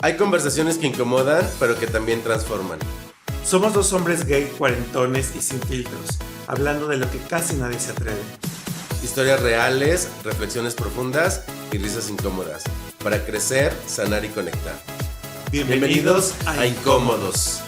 Hay conversaciones que incomodan, pero que también transforman. Somos dos hombres gay, cuarentones y sin filtros, hablando de lo que casi nadie se atreve. Historias reales, reflexiones profundas y risas incómodas. Para crecer, sanar y conectar. Bienvenidos a Incómodos.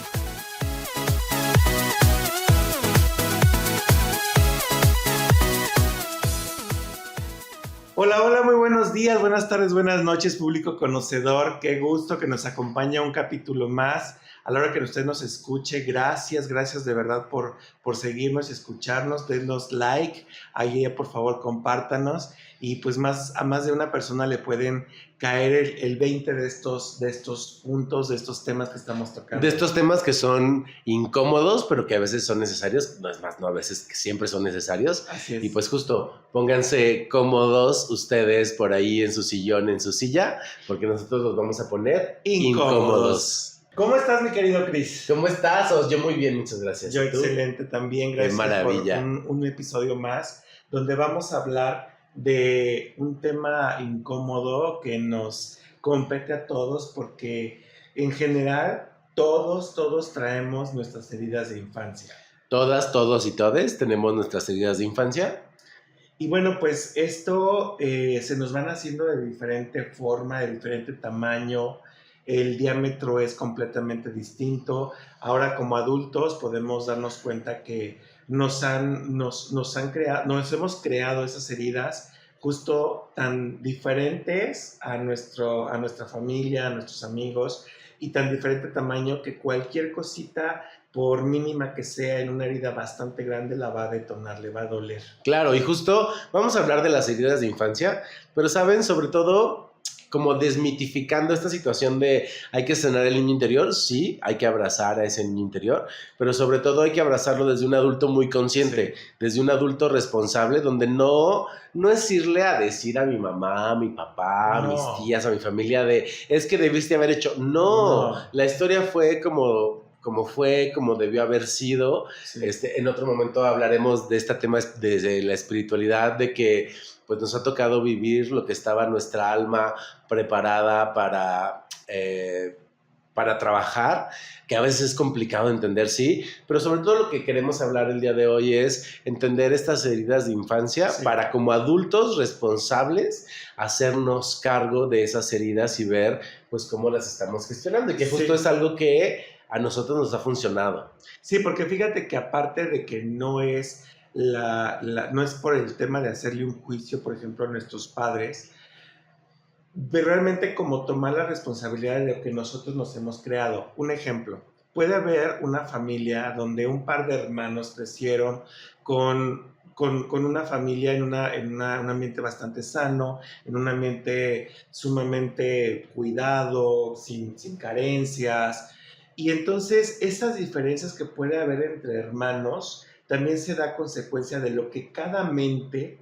Hola, muy buenos días, buenas tardes, buenas noches, público conocedor. Qué gusto que nos acompaña un capítulo más. A la hora que usted nos escuche, gracias de verdad por seguirnos y escucharnos. Denos like, ahí por favor compártanos. Y pues a más de una persona le pueden caer el 20 de estos puntos, de estos temas que estamos tocando. De estos temas que son incómodos, pero que a veces son necesarios. No es más, no, a veces que siempre son necesarios. Así es. Y pues justo, pónganse cómodos ustedes por ahí en su sillón, en su silla, porque nosotros los vamos a poner incómodos. ¿Cómo estás, mi querido Chris? ¿Cómo estás? Yo muy bien, muchas gracias. Yo excelente también, gracias. Qué maravilla. Por un episodio más donde vamos a hablar de un tema incómodo que nos compete a todos porque en general todos traemos nuestras heridas de infancia. Todas, todos y todes tenemos nuestras heridas de infancia. Y bueno, pues esto se nos van haciendo de diferente forma, de diferente tamaño. El diámetro es completamente distinto. Ahora como adultos podemos darnos cuenta que nos hemos creado esas heridas justo tan diferentes a nuestra familia, a nuestros amigos, y tan diferente tamaño que cualquier cosita, por mínima que sea, en una herida bastante grande, la va a detonar, le va a doler. Claro, y justo vamos a hablar de las heridas de infancia, pero saben, sobre todo, como desmitificando esta situación de hay que sanar el niño interior. Sí, hay que abrazar a ese niño interior, pero sobre todo hay que abrazarlo desde un adulto muy consciente, sí, desde un adulto responsable, donde no es irle a decir a mi mamá, a mi papá, a mis tías, a mi familia de es que debiste haber hecho. No. La historia fue como debió haber sido. Sí. En otro momento hablaremos de este tema desde la espiritualidad, de que pues nos ha tocado vivir lo que estaba nuestra alma preparada para trabajar, que a veces es complicado de entender, sí, pero sobre todo lo que queremos hablar el día de hoy es entender estas heridas de infancia, sí, para como adultos responsables hacernos cargo de esas heridas y ver pues cómo las estamos gestionando, y que justo sí, es algo que a nosotros nos ha funcionado. Sí, porque fíjate que aparte de que no es no es por el tema de hacerle un juicio, por ejemplo, a nuestros padres, pero realmente como tomar la responsabilidad de lo que nosotros nos hemos creado. Un ejemplo, puede haber una familia donde un par de hermanos crecieron con una familia en un ambiente bastante sano, en un ambiente sumamente cuidado, sin carencias. Y entonces esas diferencias que puede haber entre hermanos también se da consecuencia de lo que cada mente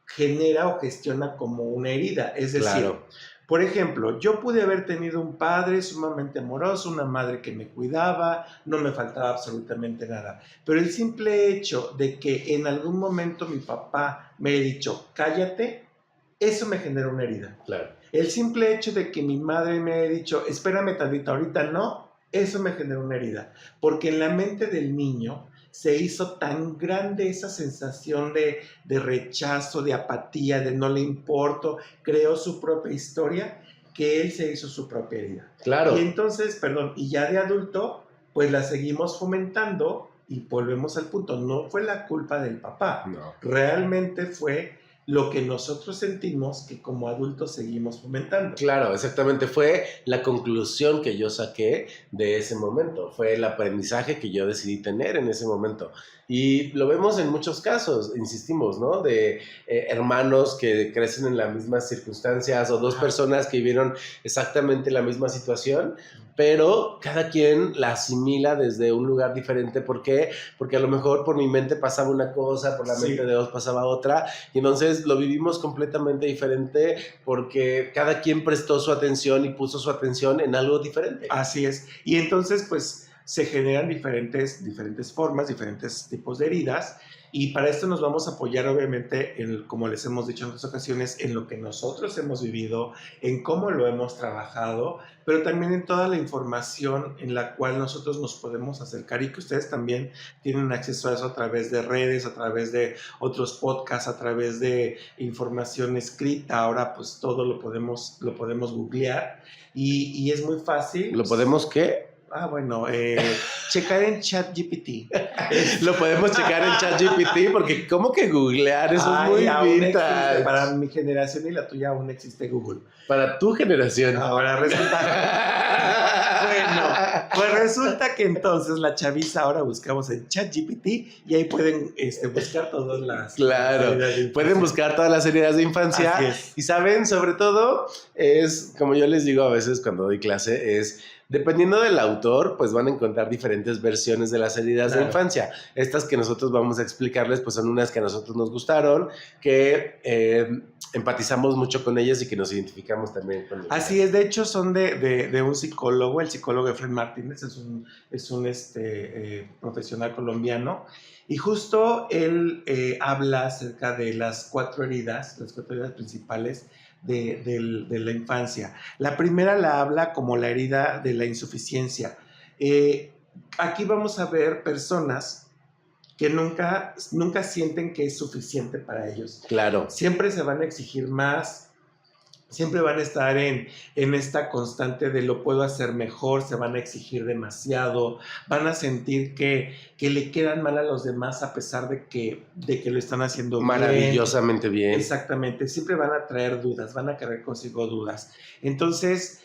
genera o gestiona como una herida. Es decir, claro, por ejemplo, yo pude haber tenido un padre sumamente amoroso, una madre que me cuidaba, no me faltaba absolutamente nada. Pero el simple hecho de que en algún momento mi papá me haya dicho, cállate, eso me genera una herida. Claro. El simple hecho de que mi madre me haya dicho, espérame tantito, ahorita no, eso me genera una herida. Porque en la mente del niño se hizo tan grande esa sensación de rechazo, de apatía, de no le importo, creó su propia historia, que él se hizo su propia herida. Claro. Y entonces, y ya de adulto, pues la seguimos fomentando y volvemos al punto, no fue la culpa del papá, no, realmente fue lo que nosotros sentimos que como adultos seguimos fomentando. Claro, exactamente, fue la conclusión que yo saqué de ese momento, fue el aprendizaje que yo decidí tener en ese momento. Y lo vemos en muchos casos, insistimos, ¿no? De hermanos que crecen en las mismas circunstancias o dos personas que vivieron exactamente la misma situación, pero cada quien la asimila desde un lugar diferente. ¿Por qué? Porque a lo mejor por mi mente pasaba una cosa, por la mente de dos pasaba otra, y entonces lo vivimos completamente diferente porque cada quien prestó su atención y puso su atención en algo diferente. Así es, y entonces pues se generan diferentes formas, diferentes tipos de heridas, Y para esto nos vamos a apoyar, obviamente, como les hemos dicho en otras ocasiones, en lo que nosotros hemos vivido, en cómo lo hemos trabajado, pero también en toda la información en la cual nosotros nos podemos acercar y que ustedes también tienen acceso a eso a través de redes, a través de otros podcasts, a través de información escrita. Ahora pues todo lo podemos googlear y es muy fácil. ¿Lo podemos qué? Bueno, checar en ChatGPT. Lo podemos checar en ChatGPT porque ¿cómo que googlear? Eso es muy vintage. Para mi generación y la tuya aún existe Google. Para tu generación. Ahora resulta... Bueno, pues resulta que entonces la chaviza ahora buscamos en ChatGPT y ahí pueden buscar todas las... Claro, pueden buscar todas las heridas de infancia. Y saben, sobre todo, es, como yo les digo a veces cuando doy clase, es... Dependiendo del autor, pues van a encontrar diferentes versiones de las heridas de infancia. Estas que nosotros vamos a explicarles, pues son unas que a nosotros nos gustaron, que empatizamos mucho con ellas y que nos identificamos también con ellas. Así es, de hecho son de un psicólogo, el psicólogo Efraín Martínez, es un profesional colombiano, y justo él habla acerca de las cuatro heridas principales de la infancia. La primera la habla como la herida de la insuficiencia. Aquí vamos a ver personas que nunca sienten que es suficiente para ellos. Claro. Siempre se van a exigir más, siempre van a estar en esta constante de lo puedo hacer mejor, se van a exigir demasiado, van a sentir que le quedan mal a los demás a pesar de que lo están haciendo maravillosamente bien. Exactamente, siempre van a traer dudas, van a traer consigo dudas. Entonces,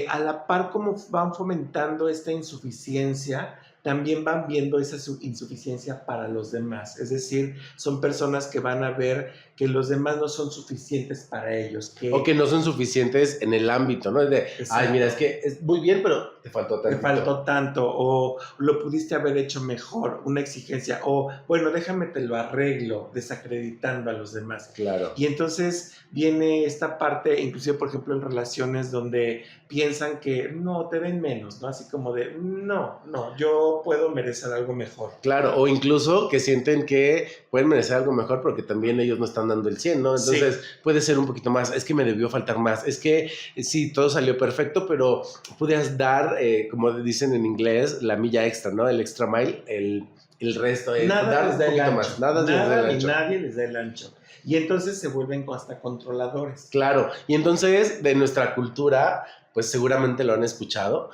a la par como van fomentando esta insuficiencia, también van viendo esa insuficiencia para los demás. Es decir, son personas que van a ver que los demás no son suficientes para ellos. O que no son suficientes en el ámbito, ¿no? Es de, ay, mira, es que es muy bien, pero te faltó tanto. Te faltó tanto, o lo pudiste haber hecho mejor, una exigencia, o bueno, déjame te lo arreglo, desacreditando a los demás. Claro. Y entonces viene esta parte, inclusive, por ejemplo, en relaciones donde piensan que no, te ven menos, ¿no? Así como de, no, yo puedo merecer algo mejor. Claro, o incluso que sienten que pueden merecer algo mejor porque también ellos no están dando el 100, ¿no? Entonces puede ser un poquito más, es que me debió faltar más, es que sí, todo salió perfecto, pero pudieras dar, como dicen en inglés, la milla extra, ¿no? El extra mile, el resto, nada les da el ancho. Más, nada les da el ancho. Nadie les da el ancho. Y entonces se vuelven hasta controladores. Claro, y entonces de nuestra cultura, pues seguramente lo han escuchado,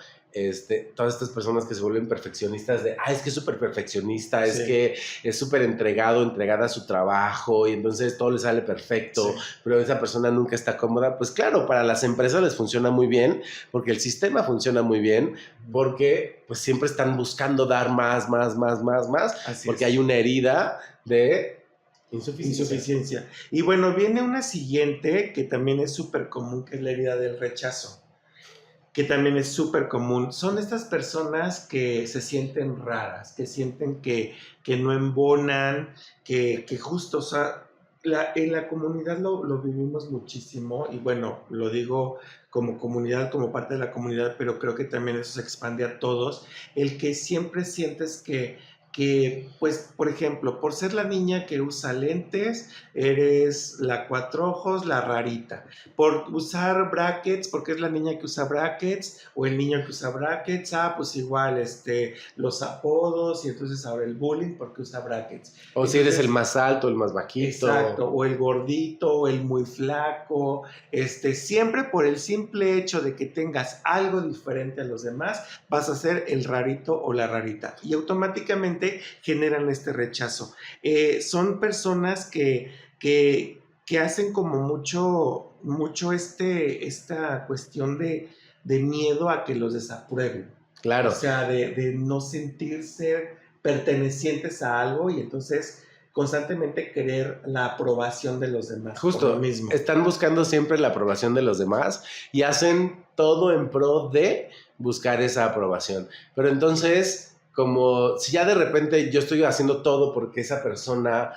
todas estas personas que se vuelven perfeccionistas de, es que es súper perfeccionista, es que es súper entregada a su trabajo y entonces todo le sale perfecto, pero esa persona nunca está cómoda. Pues claro, para las empresas les funciona muy bien, porque el sistema funciona muy bien, porque pues siempre están buscando dar más, porque hay una herida de insuficiencia. Y bueno, viene una siguiente que también es súper común, que es la herida del rechazo, que también es súper común. Son estas personas que se sienten raras, que sienten que no embonan, que justo, o sea, en la comunidad lo vivimos muchísimo, y bueno, lo digo como comunidad, como parte de la comunidad, pero creo que también eso se expande a todos, el que siempre sientes que pues, por ejemplo, por ser la niña que usa lentes, eres la cuatro ojos, la rarita. Por usar brackets, porque es la niña que usa brackets, o el niño que usa brackets, pues igual, los apodos, y entonces ahora el bullying porque usa brackets. O entonces, si eres el más alto, el más bajito. Exacto, o el gordito, o el muy flaco, siempre por el simple hecho de que tengas algo diferente a los demás, vas a ser el rarito o la rarita. Y automáticamente generan este rechazo. Son personas que hacen como mucho esta cuestión de miedo a que los desaprueben. Claro. O sea, de no sentirse pertenecientes a algo y entonces constantemente querer la aprobación de los demás. Justo, lo mismo. Están buscando siempre la aprobación de los demás y hacen todo en pro de buscar esa aprobación. Pero entonces, como si ya de repente yo estoy haciendo todo porque esa persona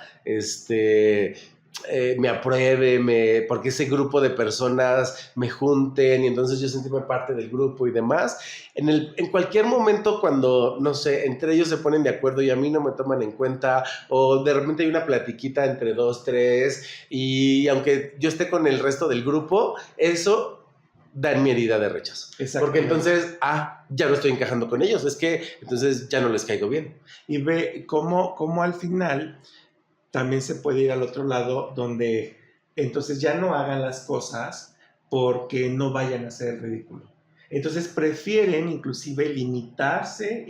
me apruebe, porque ese grupo de personas me junten y entonces yo sentirme parte del grupo y demás. En cualquier momento cuando, no sé, entre ellos se ponen de acuerdo y a mí no me toman en cuenta, o de repente hay una platiquita entre dos, tres, y aunque yo esté con el resto del grupo, eso da en mi herida de rechazo. Porque entonces, ya no estoy encajando con ellos, es que entonces ya no les caigo bien. Y ve cómo al final también se puede ir al otro lado, donde entonces ya no hagan las cosas porque no vayan a hacer el ridículo. Entonces prefieren inclusive limitarse,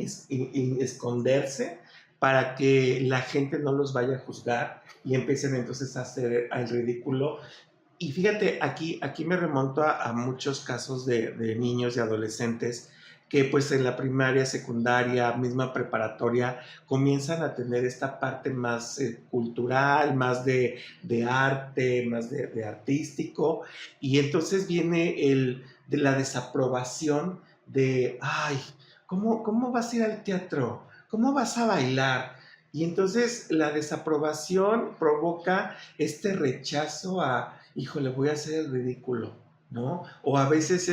esconderse, para que la gente no los vaya a juzgar y empiecen entonces a hacer el ridículo. Y fíjate, aquí me remonto a muchos casos de niños y adolescentes que pues en la primaria, secundaria, misma preparatoria, comienzan a tener esta parte más cultural, más de arte, más de artístico, y entonces viene de la desaprobación de, ay, ¿cómo vas a ir al teatro? ¿Cómo vas a bailar? Y entonces la desaprobación provoca este rechazo a, híjole, voy a hacer el ridículo, ¿no? O a veces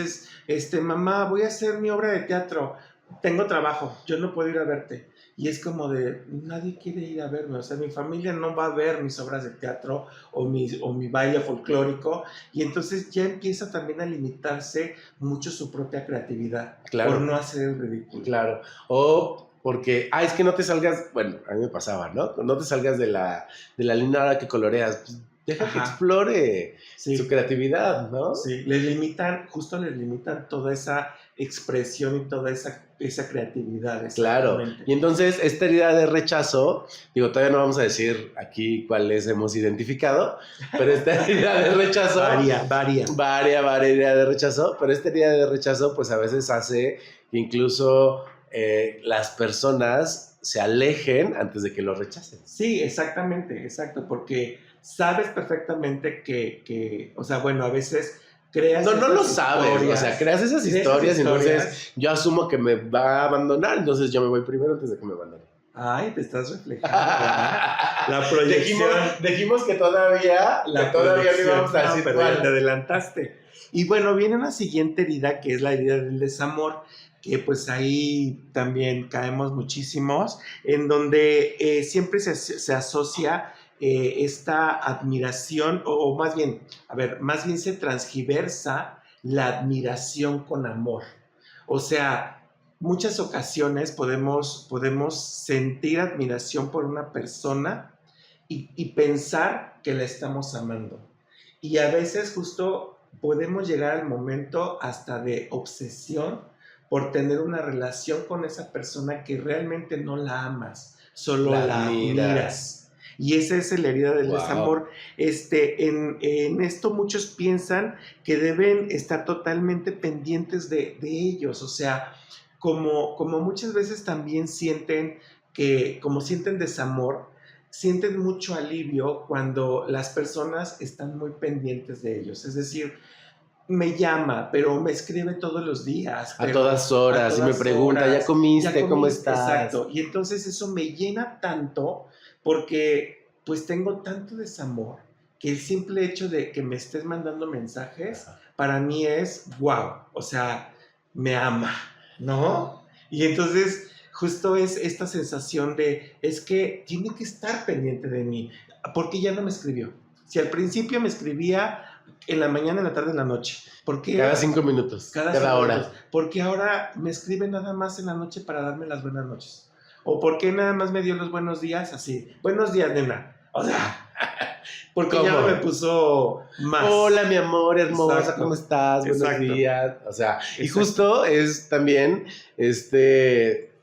es, mamá, voy a hacer mi obra de teatro, tengo trabajo, yo no puedo ir a verte. Y es como de, nadie quiere ir a verme, o sea, mi familia no va a ver mis obras de teatro o mi baile folclórico, y entonces ya empieza también a limitarse mucho su propia creatividad, claro, por no hacer el ridículo. Claro, o porque, es que no te salgas, bueno, a mí me pasaba, ¿no? No te salgas de la línea ahora que coloreas, pues, deja que explore su creatividad, ¿no? Sí, les limitan toda esa expresión y toda esa creatividad. Claro, y entonces esta herida de rechazo, digo, todavía no vamos a decir aquí cuáles hemos identificado, pero esta herida de rechazo... Varia herida de rechazo, pero esta herida de rechazo pues a veces hace que incluso las personas se alejen antes de que lo rechacen. Sí, exacto, porque sabes perfectamente que o sea, bueno, a veces creas... No lo sabes, o sea, creas esas historias y entonces yo asumo que me va a abandonar, entonces yo me voy primero antes de que me abandone. Ay, te estás reflejando. La proyección. Dijimos que todavía no íbamos a decir pero te adelantaste. Y bueno, viene una siguiente herida, que es la herida del desamor, que pues ahí también caemos muchísimos, en donde siempre se asocia esta admiración, o más bien se transgiversa la admiración con amor. O sea, muchas ocasiones podemos sentir admiración por una persona y pensar que la estamos amando. Y a veces justo podemos llegar al momento hasta de obsesión por tener una relación con esa persona que realmente no la amas, solo la admiras. Y esa es la herida del desamor. En esto muchos piensan que deben estar totalmente pendientes de ellos, o sea, como muchas veces también sienten desamor, sienten mucho alivio cuando las personas están muy pendientes de ellos. Es decir, me llama, pero me escribe todos los días. A todas horas, y me pregunta, ¿ya comiste? ¿Cómo estás? Exacto, y entonces eso me llena tanto porque pues tengo tanto desamor que el simple hecho de que me estés mandando mensajes, para mí es wow, o sea, me ama, ¿no? Y entonces justo es esta sensación de, es que tiene que estar pendiente de mí, porque ya no me escribió. Si al principio me escribía en la mañana, en la tarde, en la noche. Porque cada 5 minutos, cada hora. Porque ahora me escribe nada más en la noche para darme las buenas noches. O porque nada más me dio los buenos días así. Buenos días, nena. O sea, porque ya me puso más. Hola, mi amor, hermosa, exacto, ¿cómo estás? Buenos días. O sea, y justo es también este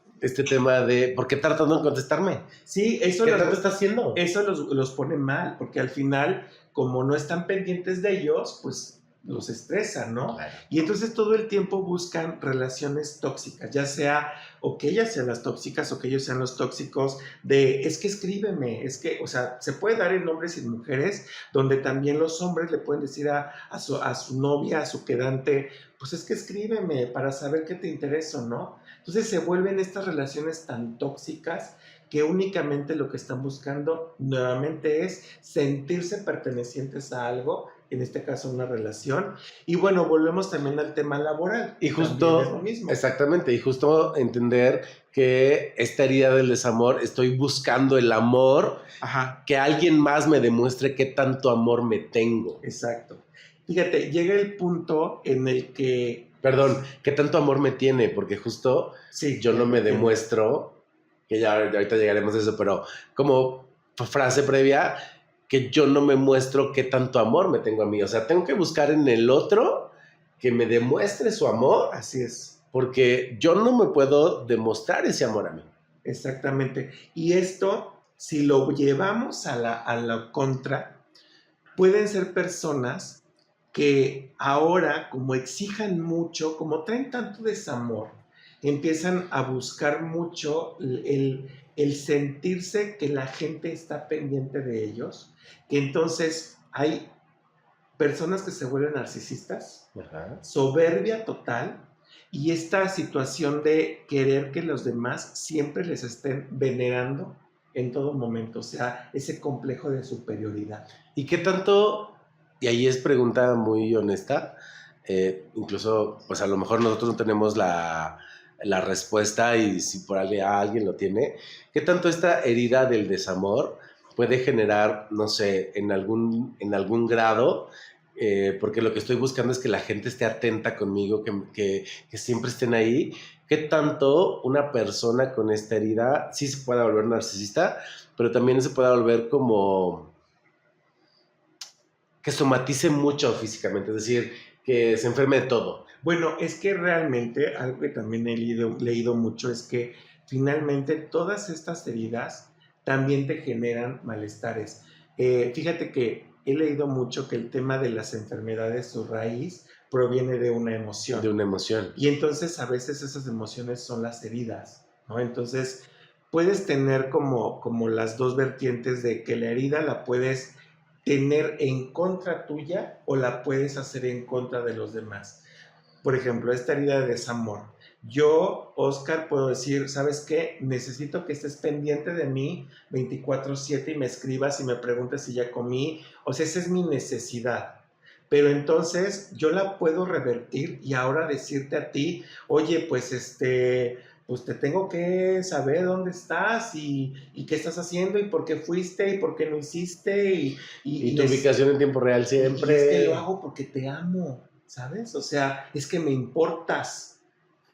tema de ¿por qué tratando de contestarme? Sí, eso ¿Qué tanto está haciendo? Eso los pone mal, porque al final, como no están pendientes de ellos, pues los estresan, ¿no? Claro. Y entonces todo el tiempo buscan relaciones tóxicas, ya sea o que ellas sean las tóxicas o que ellos sean los tóxicos, de es que escríbeme, es que, o sea, se puede dar en hombres y en mujeres, donde también los hombres le pueden decir a su novia, a su quedante, pues es que escríbeme para saber qué te interesa, ¿no? Entonces se vuelven estas relaciones tan tóxicas que únicamente lo que están buscando nuevamente es sentirse pertenecientes a algo, en este caso una relación. Y bueno, volvemos también al tema laboral. Y justo, es lo mismo. Exactamente, y justo entender que esta herida del desamor, estoy buscando el amor, Ajá. que alguien más me demuestre qué tanto amor me tengo. Exacto. Fíjate, llega el punto en el que... Perdón, qué tanto amor me tiene, porque justo Sí, yo no me demuestro, que ya ahorita llegaremos a eso, pero como frase previa, que yo no me muestro qué tanto amor me tengo a mí. O sea, tengo que buscar en el otro que me demuestre su amor. Así es. Porque yo no me puedo demostrar ese amor a mí. Exactamente. Y esto, si lo llevamos a la contra, pueden ser personas que ahora, como exijan mucho, como traen tanto desamor, empiezan a buscar mucho el sentirse que la gente está pendiente de ellos, que entonces hay personas que se vuelven narcisistas, Ajá. soberbia total, y esta situación de querer que los demás siempre les estén venerando en todo momento, o sea, ese complejo de superioridad. ¿Y qué tanto? Y ahí es pregunta muy honesta, incluso, pues a lo mejor nosotros no tenemos la respuesta y si por alguien lo tiene, ¿qué tanto esta herida del desamor puede generar, no sé, en algún grado? Porque lo que estoy buscando es que la gente esté atenta conmigo, que siempre estén ahí. ¿Qué tanto una persona con esta herida sí se puede volver narcisista, pero también se puede volver como que somatice mucho físicamente, es decir, que se enferme de todo? Bueno, es que realmente algo que también he leído mucho es que finalmente todas estas heridas también te generan malestares. Fíjate que he leído mucho que el tema de las enfermedades, su raíz proviene de una emoción. De una emoción. Y entonces a veces esas emociones son las heridas, ¿no? Entonces puedes tener como las dos vertientes de que la herida la puedes tener en contra tuya o la puedes hacer en contra de los demás. Por ejemplo, esta herida de desamor. Yo, Oscar, puedo decir, ¿sabes qué? Necesito que estés pendiente de mí 24/7 y me escribas y me preguntes si ya comí. O sea, esa es mi necesidad. Pero entonces yo la puedo revertir y ahora decirte a ti, oye, pues pues te tengo que saber dónde estás y qué estás haciendo y por qué fuiste y por qué no hiciste y tu ubicación en tiempo real siempre. Y es que lo hago porque te amo, ¿sabes? O sea, es que me importas.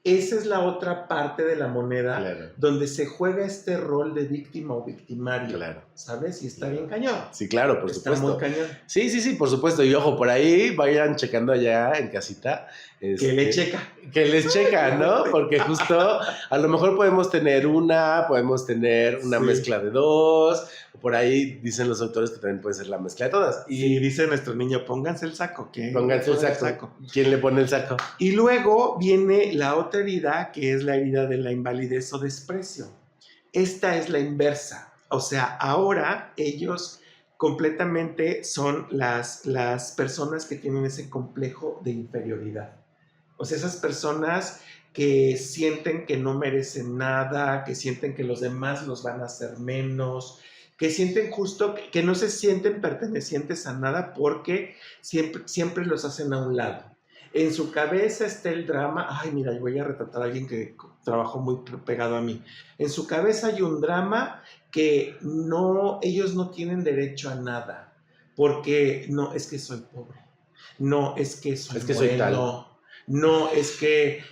Esa es la otra parte de la moneda, claro, donde se juega este rol de víctima o victimario, claro, ¿sabes? Y está bien cañón. Sí, claro, por está supuesto. Muy cañón. Sí, por supuesto. Y ojo, por ahí vayan checando allá en casita. Que le checa. Que les checa, ¿no? Porque justo a lo mejor podemos tener una Sí. mezcla de dos. Por ahí dicen los autores que también puede ser la mezcla de todas. Y dice nuestro niño, pónganse el saco. ¿Qué? Pónganse el saco. ¿Quién le pone el saco? Y luego viene la otra herida, que es la herida de la invalidez o desprecio. Esta es la inversa. O sea, ahora ellos completamente son las personas que tienen ese complejo de inferioridad. O sea, esas personas que sienten que no merecen nada, que sienten que los demás los van a hacer menos, que sienten justo que no se sienten pertenecientes a nada porque siempre los hacen a un lado. En su cabeza está el drama. Ay, mira, yo voy a retratar a alguien que trabajó muy pegado a mí. En su cabeza hay un drama que ellos no tienen derecho a nada, porque no, es que soy pobre, no, es que soy soy tal. No, es que,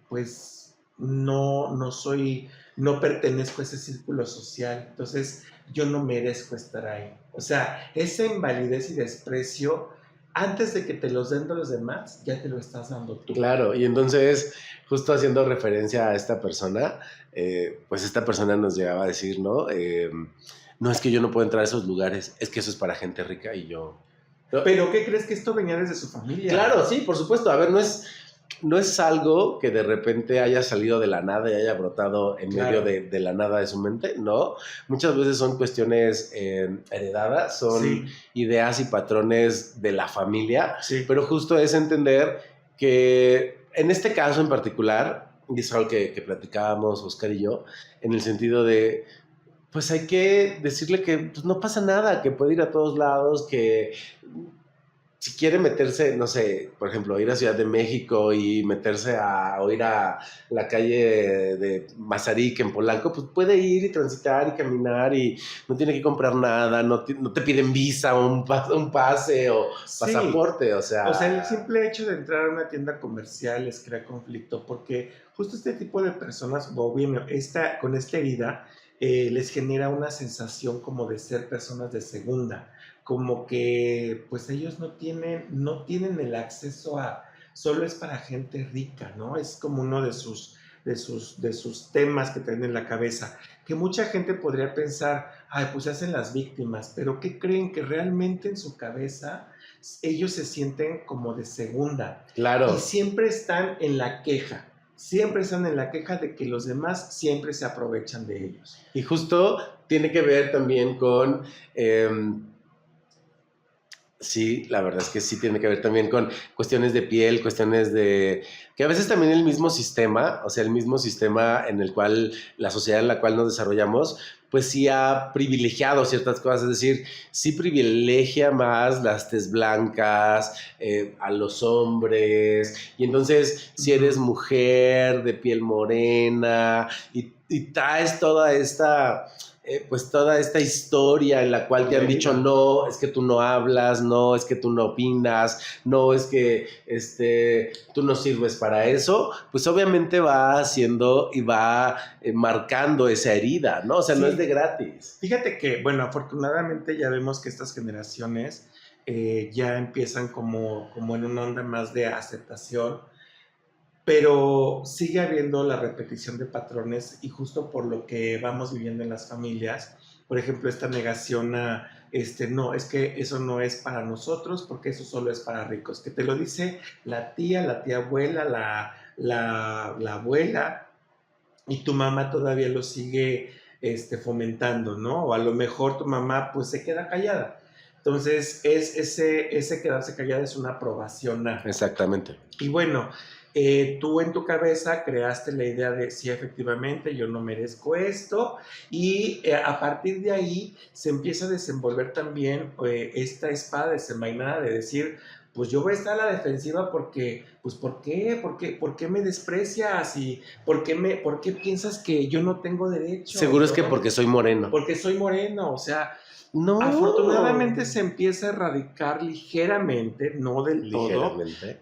pues, no soy, no pertenezco a ese círculo social, entonces yo no merezco estar ahí. O sea, esa invalidez y desprecio, antes de que te los den de los demás, ya te lo estás dando tú. Claro, y entonces, justo haciendo referencia a esta persona, pues esta persona nos llegaba a decir, ¿no? No es que yo no puedo entrar a esos lugares, es que eso es para gente rica y yo... ¿Pero qué crees que esto venía desde su familia? Claro, sí, por supuesto. A ver, no es algo que de repente haya salido de la nada y haya brotado en medio de la nada de su mente, ¿no? Muchas veces son cuestiones heredadas, son ideas y patrones de la familia, pero justo es entender que en este caso en particular, y es algo que platicábamos Oscar y yo, en el sentido de, pues hay que decirle que pues, no pasa nada, que puede ir a todos lados, que si quiere meterse, no sé, por ejemplo, ir a Ciudad de México y meterse o ir a la calle de Mazarik en Polanco, pues puede ir y transitar y caminar y no tiene que comprar nada, no te piden visa o un pase o Sí. pasaporte, o sea... O sea, el simple hecho de entrar a una tienda comercial les crea conflicto porque justo este tipo de personas, o bien, con esta herida, les genera una sensación como de ser personas de segunda, como que pues ellos no tienen el acceso a, solo es para gente rica, ¿no? Es como uno de sus temas que traen en la cabeza, que mucha gente podría pensar, ay, pues se hacen las víctimas, pero ¿qué creen? Que realmente en su cabeza ellos se sienten como de segunda y Claro. siempre están en la queja de que los demás siempre se aprovechan de ellos. Y justo tiene que ver también con... sí, la verdad es que sí tiene que ver también con cuestiones de piel, cuestiones de... que a veces también el mismo sistema, o sea, el mismo sistema en el cual, la sociedad en la cual nos desarrollamos, pues sí ha privilegiado ciertas cosas, es decir, sí privilegia más las tez blancas, a los hombres, y entonces si eres mujer de piel morena y traes pues toda esta historia en la cual te han dicho no, es que tú no hablas, no, es que tú no opinas, no, es que tú no sirves para eso, pues obviamente va haciendo y va marcando esa herida, ¿no? O sea, sí. No es de gratis. Fíjate que, bueno, afortunadamente ya vemos que estas generaciones ya empiezan como en una onda más de aceptación, pero sigue habiendo la repetición de patrones y justo por lo que vamos viviendo en las familias, por ejemplo, esta negación a, no, es que eso no es para nosotros porque eso solo es para ricos, que te lo dice la tía abuela, la abuela, y tu mamá todavía lo sigue fomentando, ¿no? O a lo mejor tu mamá pues se queda callada. Entonces, ese quedarse callada es una aprobación a. Exactamente. Y bueno, tú en tu cabeza creaste la idea de sí, efectivamente, yo no merezco esto, y a partir de ahí se empieza a desenvolver también esta espada desenvainada de decir, pues yo voy a estar a la defensiva porque, pues ¿por qué? ¿Por qué me desprecias? ¿Y por qué piensas que yo no tengo derecho? Seguro ¿no? Es que porque soy moreno. Porque soy moreno, o sea... No. Afortunadamente se empieza a erradicar ligeramente, no del todo,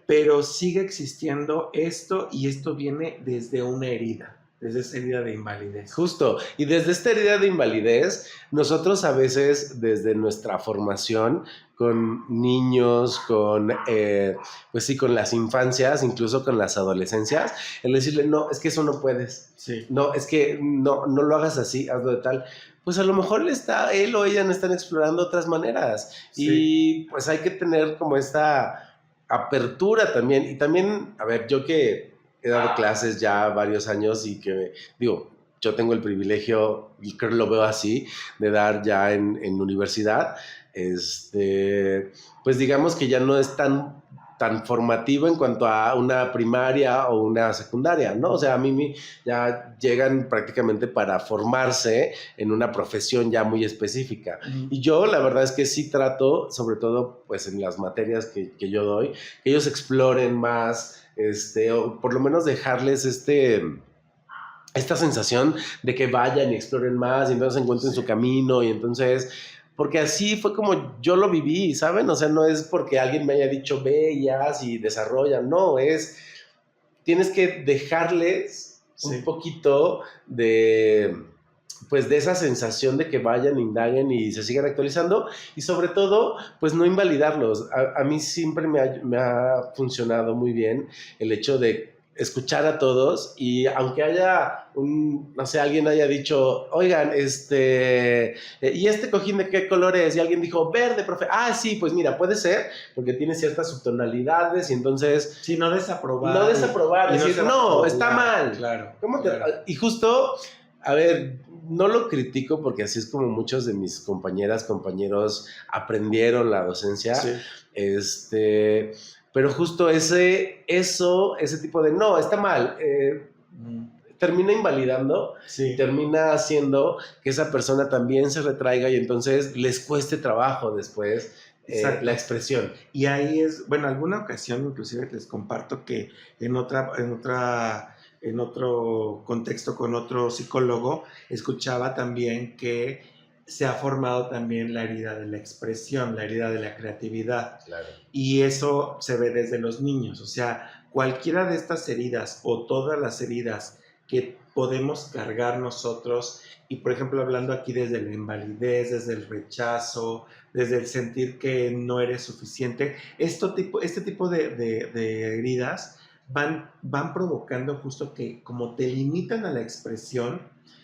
pero sigue existiendo esto y esto viene desde una herida, desde esa herida de invalidez. Justo, y desde esta herida de invalidez, nosotros a veces desde nuestra formación con niños, pues sí, con las infancias, incluso con las adolescencias, el decirle, no, es que eso no puedes, sí. No, es que no lo hagas así, hazlo de tal, pues a lo mejor él o ella no están explorando otras maneras, sí. Y pues hay que tener como esta apertura también, y también, a ver, yo que he dado clases ya varios años y que, digo, yo tengo el privilegio, y creo que lo veo así, de dar ya en universidad, pues digamos que ya no es tan formativo en cuanto a una primaria o una secundaria, ¿no? O sea, a mí ya llegan prácticamente para formarse en una profesión ya muy específica. Uh-huh. Y yo la verdad es que sí trato, sobre todo pues en las materias que yo doy, que ellos exploren más, o por lo menos dejarles esta sensación de que vayan y exploren más y entonces encuentren su camino y entonces... Porque así fue como yo lo viví, ¿saben? O sea, no es porque alguien me haya dicho ve y haz y desarrolla, no, tienes que dejarles un poquito pues de esa sensación de que vayan, indaguen y se sigan actualizando y sobre todo, pues no invalidarlos. A mí siempre me ha funcionado muy bien el hecho de escuchar a todos y aunque haya no sé, alguien haya dicho, oigan, ¿y este cojín de qué color es? Y alguien dijo, verde, profe. Ah, sí, pues mira, puede ser, porque tiene ciertas subtonalidades y entonces... Sí, no desaprobar. No desaprobar, decir, no, está mal. Claro. Y justo, a ver, no lo critico porque así es como muchos de mis compañeros aprendieron la docencia. Sí. Pero justo ese tipo de, no, está mal, termina invalidando y Sí. termina haciendo que esa persona también se retraiga y entonces les cueste trabajo después Exacto. la expresión. Y ahí es, bueno, alguna ocasión inclusive les comparto que en otro contexto con otro psicólogo, escuchaba también que se ha formado también la herida de la expresión, la herida de la creatividad. Claro. Y eso se ve desde los niños, o sea, cualquiera de estas heridas o todas las heridas que podemos cargar nosotros, y por ejemplo hablando aquí desde la invalidez, desde el rechazo, desde el sentir que no eres suficiente, este tipo de heridas van provocando justo que como te limitan a la expresión,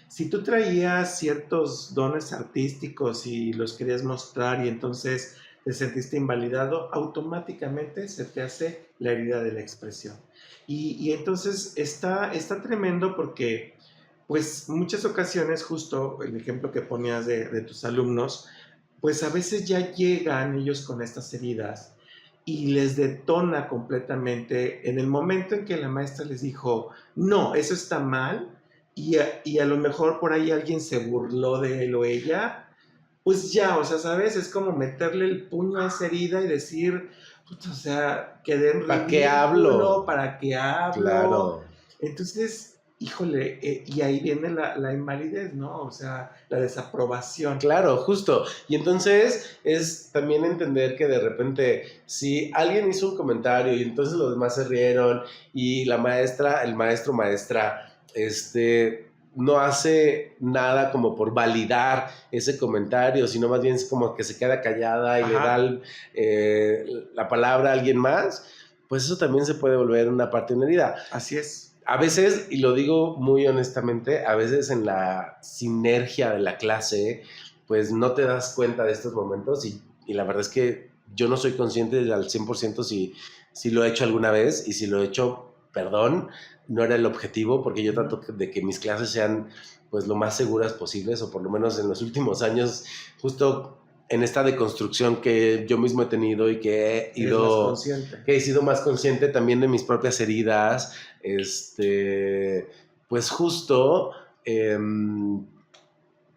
si tú traías ciertos dones artísticos y los querías mostrar y entonces te sentiste invalidado, automáticamente se te hace la herida de la expresión. Y entonces está tremendo porque, pues, muchas ocasiones, justo el ejemplo que ponías de tus alumnos, pues a veces ya llegan ellos con estas heridas y les detona completamente en el momento en que la maestra les dijo, no, eso está mal, y a lo mejor por ahí alguien se burló de él o ella, pues ya, o sea, ¿sabes? Es como meterle el puño a esa herida y decir, puta, o sea, quedé en ¿Para qué ridículo, hablo? ¿para qué hablo? Claro. Entonces, híjole, y ahí viene la invalidez, ¿no? O sea, la desaprobación. Claro, justo. Y entonces es también entender que de repente, si alguien hizo un comentario y entonces los demás se rieron y la maestra, el maestro, maestra, no hace nada como por validar ese comentario, sino más bien es como que se queda callada y le da Ajá, la palabra a alguien más, pues eso también se puede volver una parte de una herida. así es. A veces, y lo digo muy honestamente, a veces en la sinergia de la clase, pues no te das cuenta de estos momentos y la verdad es que yo no soy consciente al 100% si lo he hecho alguna vez y si lo he hecho, perdón, no era el objetivo porque yo trato de que mis clases sean pues lo más seguras posibles o por lo menos en los últimos años, justo en esta deconstrucción que yo mismo he tenido y Eres más consciente. que he sido más consciente también de mis propias heridas, pues justo,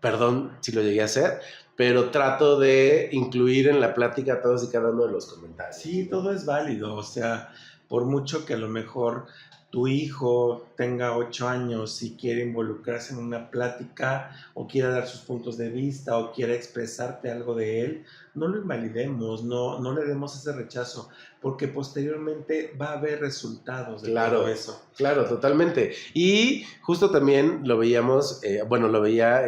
perdón si lo llegué a hacer, pero trato de incluir en la plática todos y cada uno de los comentarios. Sí, todo es válido, o sea, por mucho que a lo mejor tu hijo tenga 8 años y quiere involucrarse en una plática o quiera dar sus puntos de vista o quiera expresarte algo de él, no lo invalidemos, no le demos ese rechazo, porque posteriormente va a haber resultados de todo Claro, eso. claro, totalmente. Y justo también lo veíamos, bueno, lo veía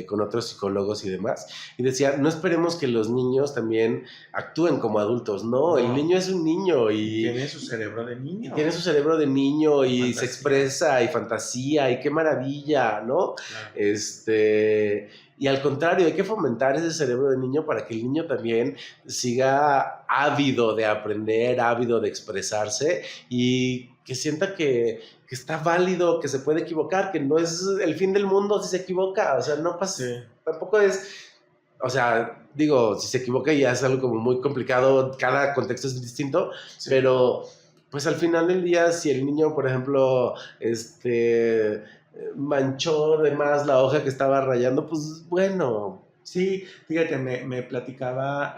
con otros psicólogos y demás, y decía, no esperemos que los niños también actúen como adultos, no, el No, niño es un niño tiene su cerebro de y niño, tiene su cerebro de niño y se fantasía, expresa y fantasía y qué maravilla, ¿no? claro. Y al contrario, hay que fomentar ese cerebro de niño para que el niño también siga ávido de aprender, ávido de expresarse y que sienta que está válido, que se puede equivocar, que no es el fin del mundo si se equivoca, o sea, no pasa, Sí, tampoco es, o sea, digo, si se equivoca ya es algo como muy complicado, cada contexto es distinto, sí. pero pues al final del día, si el niño, por ejemplo, manchó de más la hoja que estaba rayando, pues bueno. Sí, fíjate, me platicaba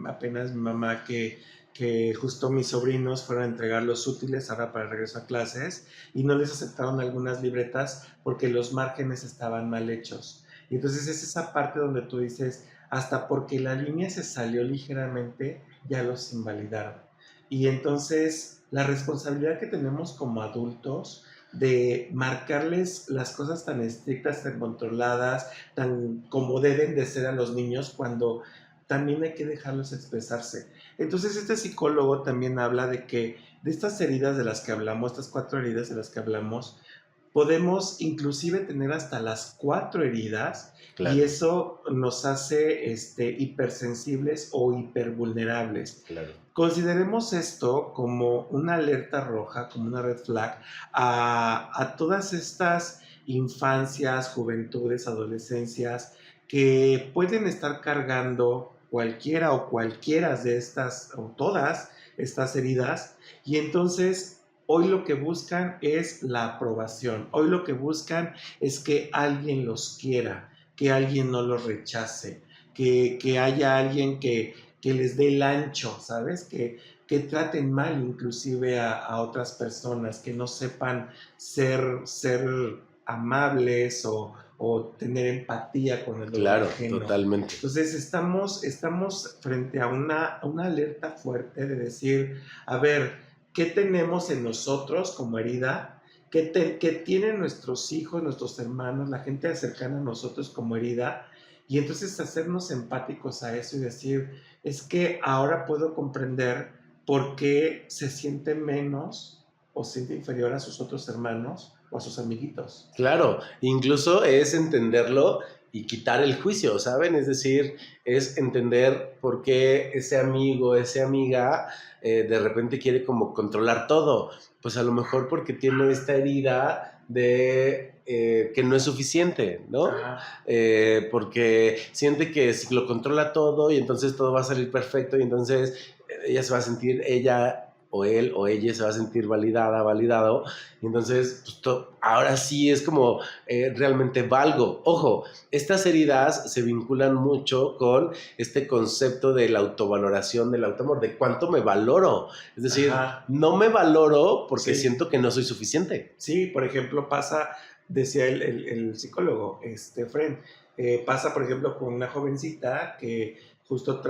apenas mi mamá que justo mis sobrinos fueron a entregar los útiles ahora para el regreso a clases y no les aceptaron algunas libretas porque los márgenes estaban mal hechos. Y entonces es esa parte donde tú dices, hasta porque la línea se salió ligeramente, ya los invalidaron. Y entonces la responsabilidad que tenemos como adultos de marcarles las cosas tan estrictas, tan controladas, tan como deben de ser a los niños cuando también hay que dejarlos expresarse. Entonces este psicólogo también habla de que de estas heridas de las que hablamos, estas 4 heridas de las que hablamos, podemos inclusive tener hasta las 4 heridas y Claro, eso nos hace hipersensibles o hipervulnerables. claro. Consideremos esto como una alerta roja, como una red flag a todas estas infancias, juventudes, adolescencias que pueden estar cargando cualquiera de estas o todas estas heridas y entonces Hoy lo que buscan es la aprobación. Hoy lo que buscan es que alguien los quiera, que alguien no los rechace, que haya alguien que les dé el ancho, ¿sabes? Que traten mal inclusive a otras personas, que no sepan ser amables o tener empatía con el dolor Claro, ajeno. totalmente. Entonces estamos frente a una alerta fuerte de decir, a ver, ¿qué tenemos en nosotros como herida? ¿Qué tienen nuestros hijos, nuestros hermanos, la gente cercana a nosotros como herida? Y entonces hacernos empáticos a eso y decir, es que ahora puedo comprender por qué se siente menos o se siente inferior a sus otros hermanos o a sus amiguitos. Claro, incluso es entenderlo y quitar el juicio, ¿saben? Es decir, es entender por qué ese amigo, esa amiga, de repente quiere como controlar todo. Pues a lo mejor porque tiene esta herida de que no es suficiente, ¿no? Ajá. Porque siente que si lo controla todo y entonces todo va a salir perfecto y entonces ella se va a sentir, ella o él o ella se va a sentir validada, validado, y entonces pues, ahora sí es como realmente valgo. Ojo, estas heridas se vinculan mucho con este concepto de la autovaloración, del autoamor, de cuánto me valoro. Es decir, Ajá. no me valoro porque Sí. siento que no soy suficiente. Sí, por ejemplo, pasa, decía el psicólogo, Fren, pasa, por ejemplo, con una jovencita que justo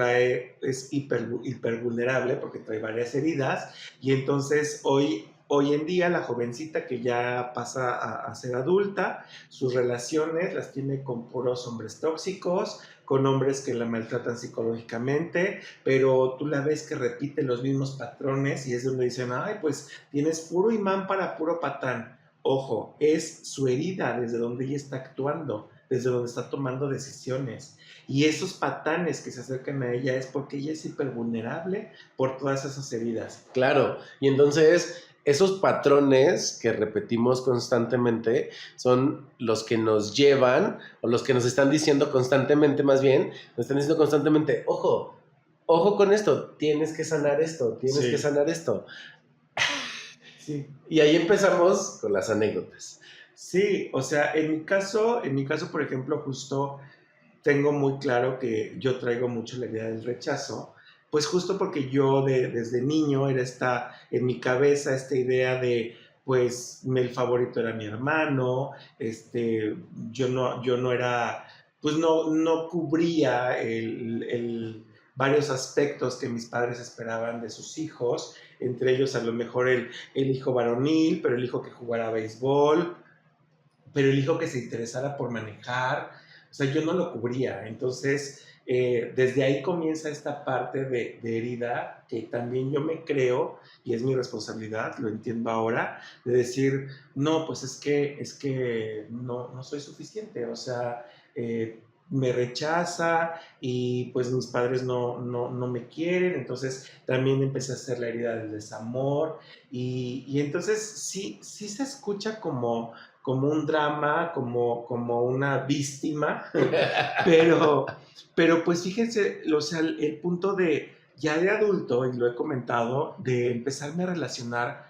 es hiper vulnerable porque trae varias heridas y entonces hoy en día la jovencita que ya pasa a ser adulta, sus relaciones las tiene con puros hombres tóxicos, con hombres que la maltratan psicológicamente, pero tú la ves que repite los mismos patrones y es donde dicen, ay, pues tienes puro imán para puro patán. Ojo, es su herida desde donde ella está actuando, desde donde está tomando decisiones. Y esos patanes que se acercan a ella es porque ella es hipervulnerable por todas esas heridas. Claro, y entonces esos patrones que repetimos constantemente son los que nos llevan, o los que nos están diciendo constantemente, más bien, nos están diciendo constantemente, ojo, ojo con esto, tienes que sanar esto, tienes que Sí, sanar esto. sí. Y ahí empezamos con las anécdotas. Sí, o sea, en mi caso, por ejemplo, justo tengo muy claro que yo traigo mucho la idea del rechazo, pues justo porque yo desde niño era en mi cabeza esta idea de, pues, el favorito era mi hermano, yo no era, pues no cubría varios aspectos que mis padres esperaban de sus hijos, entre ellos a lo mejor el hijo varonil, pero el hijo que jugara béisbol, pero el hijo que se interesara por manejar, o sea, yo no lo cubría. Entonces, desde ahí comienza esta parte de herida que también yo me creo, y es mi responsabilidad, lo entiendo ahora, de decir, no, pues es que no soy suficiente, o sea, me rechaza y pues mis padres no me quieren, entonces también empecé a hacer la herida del desamor y entonces sí se escucha como un drama, como una víctima, pero, pero pues fíjense, o sea, el punto de ya de adulto, y lo he comentado, de empezarme a relacionar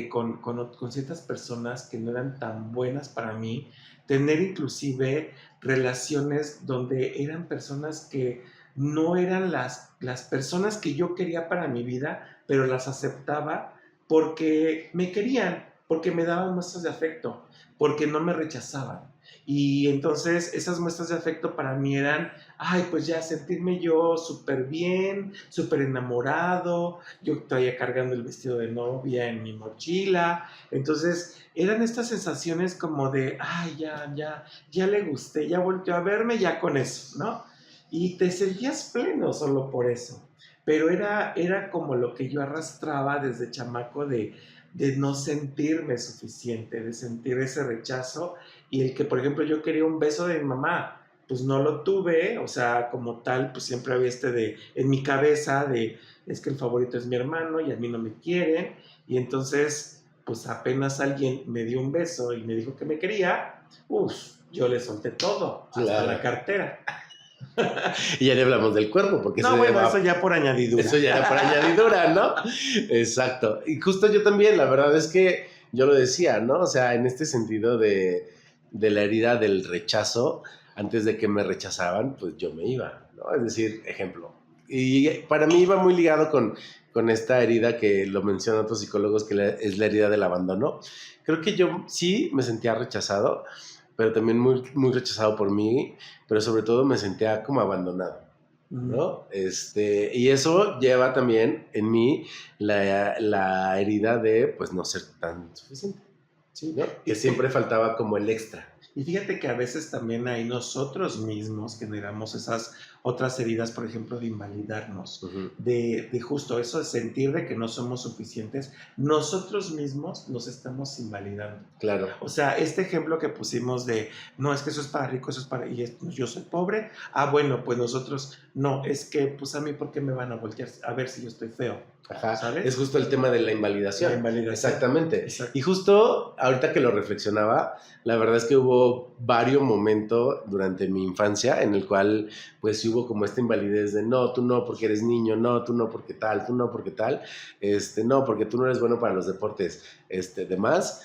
con ciertas personas que no eran tan buenas para mí, tener inclusive relaciones donde eran personas que no eran las personas que yo quería para mi vida, pero las aceptaba porque me querían, porque me daban muestras de afecto, porque no me rechazaban. Y entonces esas muestras de afecto para mí eran, ay, pues ya sentirme yo súper bien, súper enamorado, yo traía cargando el vestido de novia en mi mochila, entonces eran estas sensaciones como de, ay, ya le gusté, ya volteó a verme, ya con eso, ¿no? Y te sentías pleno solo por eso, pero era como lo que yo arrastraba desde chamaco de no sentirme suficiente, de sentir ese rechazo y el que, por ejemplo, yo quería un beso de mi mamá, pues no lo tuve, o sea, como tal, pues siempre había en mi cabeza es que el favorito es mi hermano y a mí no me quieren, y entonces, pues apenas alguien me dio un beso y me dijo que me quería, uff, yo le solté todo, hasta la Claro. cartera. Y ya le hablamos del cuerpo, porque No, bueno, eso ya por añadidura. eso ya era por añadidura, ¿no? Exacto. Y justo yo también, la verdad es que yo lo decía, ¿no? O sea, en este sentido de la herida del rechazo, antes de que me rechazaban, pues yo me iba, ¿no? Es decir, ejemplo. Y para mí iba muy ligado con esta herida que lo mencionan otros psicólogos, que es la herida del abandono. Creo que yo sí me sentía rechazado, pero también muy, muy rechazado por mí, pero sobre todo me sentía como abandonado, ¿no? Y eso lleva también en mí la herida de, pues, no ser tan suficiente, Sí. ¿no? Que siempre faltaba como el extra. Y fíjate que a veces también ahí nosotros mismos generamos esas otras heridas, por ejemplo, de invalidarnos, Uh-huh. de justo eso, de sentir de que no somos suficientes, nosotros mismos nos estamos invalidando. Claro. O sea, este ejemplo que pusimos de, no, es que eso es para rico, eso es para, y yo soy pobre, bueno, pues nosotros, no, es que, pues a mí, ¿por qué me van a voltear a ver si yo estoy feo? Ajá, ¿sabes? es justo el tema de la invalidación. La invalidación. Exactamente. Exacto. Y justo ahorita que lo reflexionaba, la verdad es que hubo varios momentos durante mi infancia en el cual pues hubo como esta invalidez de no, tú no porque eres niño, no, tú no porque tal, tú no porque tal, no, porque tú no eres bueno para los deportes, demás.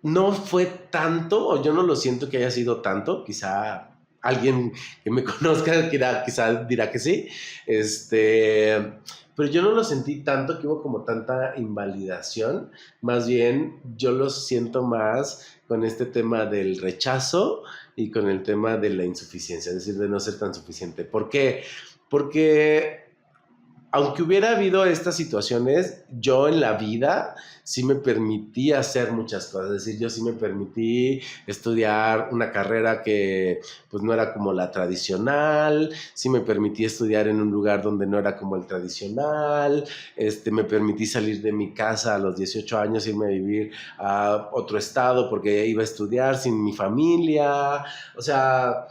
No fue tanto, o yo no lo siento que haya sido tanto, quizá alguien que me conozca quizá dirá que sí, pero yo no lo sentí tanto, que hubo como tanta invalidación, más bien yo lo siento más con este tema del rechazo y con el tema de la insuficiencia, es decir, de no ser tan suficiente. ¿Por qué? Porque aunque hubiera habido estas situaciones, yo en la vida sí me permití hacer muchas cosas. Es decir, yo sí me permití estudiar una carrera que pues no era como la tradicional, sí me permití estudiar en un lugar donde no era como el tradicional, me permití salir de mi casa a los 18 años, irme a vivir a otro estado porque iba a estudiar sin mi familia. O sea...